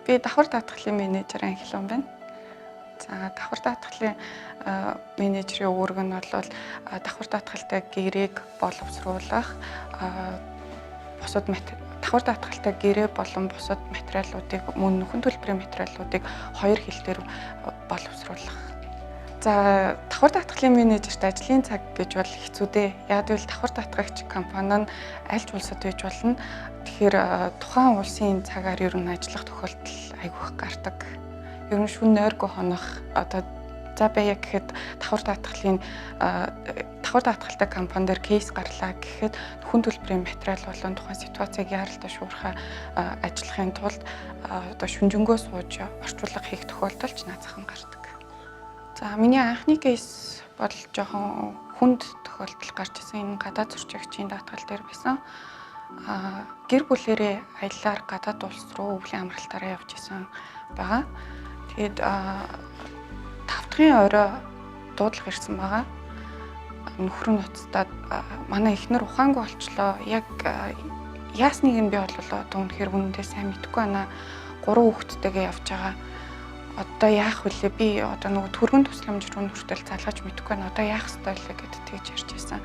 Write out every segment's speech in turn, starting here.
Би давхар даатгалын менежер Анхлон байна. За давхар даатгалын менежерийн үүрэг нь бол давхар даатгалтай гэрээг боловсруулах, бусад давхар даатгалтай гэрээ болон бусад материалуудыг мөн нөхөн төлбөрийн материалуудыг хоёр хил дээр боловсруулах. За давхар даатгалын менежерт ажлын цаг гэж бол хэцүү дээ. Яг л давхар даатгагч компани нь аль ч улсад байж болно. Тэгэхээр тухайн улсын цагаар ер нь ажиллах тохиолдол айгүйх гардаг. Ер нь шөнө нойргүй хонох одоо за баяа гэхэд давхар даатгалтай компани дээр кейс гарлаа гэхэд нөхөн төлбөрийн материал болон тухайн ситуацийг яаралтай шуурхай ажиллахын тулд одоо шүнжэнгөө сууж орчуулга хийх тохиолдолч наазахан гардаг. За миний анхны кейс бол жоохон хүнд тохиолдол гарч ирсэн. Энэ гадаад зурчигчийн даатгал дээр байсан. Гэр бүлэрээ аяллаар гадаад улс руу өвлийн амралтаараа явж исэн байгаа. Тэгээд 5 дахь орой дуудлага ирсэн байгаа. Нөхөр нь уцтаад манай эхнэр ухаангүй болчлоо. Яг яасныг нь би бодлоо одоо үнэхээр үнэндээ сайн мэдэхгүй байна. 3 хүүхэдтэйгээ явж байгаа. Одоо яах вүлээ? Би одоо нөгөө төргөн тусламж руу хүртэл залгаж мэдэхгүй байна. Одоо яах ёстой вэ гэдээ тэгж ярьж байсан.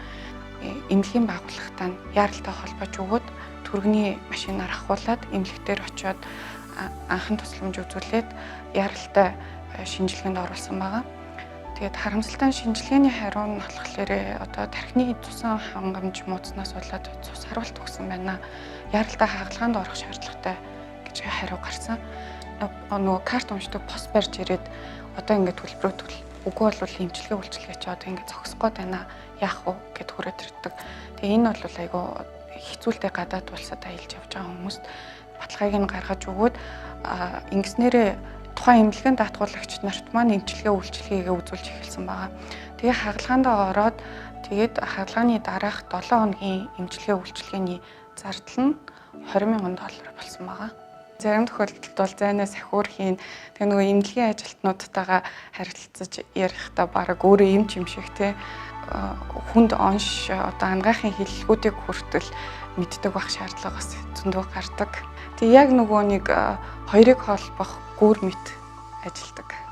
Эмнэлгийн байгууллагатай яаралтай холбож өгөөд төргөний машинаар ахуулаад эмнэлэгтэр очиод анхан тусламж үзүүлээд яаралтай шинжилгээнд оруулсан байгаа. Тэгээд харамсалтай шинжилгээний хариу нь болохоор одоо тархины цусан хангамж мууцнаас болоод цус харуулт өгсөн байна. Яаралтай хагалгаанд орох шаардлагатай гэж хариу гарсан. Нөгөө карт уншдаг пост барьж ирээд одоо ингээд төлбөрөө үгүй бол эмчилгээ үйлчилгээ чи одоо ингээд зогсох гээд байна. Яах вэ гэд хүрээд ирдэг. Тэгээ энэ бол айгүй хэцүүлтэй гадаад улсад аялж явж байгаа хүмүүст баталгааг нь гаргаж өгөөд ингэснээрээ тухайн эмнэлгийн даатгуулагч нарт маань эмчилгээ үйлчилгээгээ үзүүлж эхэлсэн байгаа. Тэгээ хагалгаанд ороод тэгээд хагалгааны дараах 7 хоногийн эмчилгээ үйлчилгээний зардал нь $20,000 болсон байгаа. Зарим тохиолдолд бол зайнаас ахиур хийн тэгээ нөгөө эмнэлгийн ажилтнуудтайгаа харилцаж ярихдаа бараг өөрөө эмч юм шиг те хүнд онш одоо ангаахын хэллэгүүдийг хүртэл мэддэг байх шаардлагаас зөндөө гардаг. Тэгээ яг нөгөө нэг хоёрыг холбох гүүр мэт ажилдаг.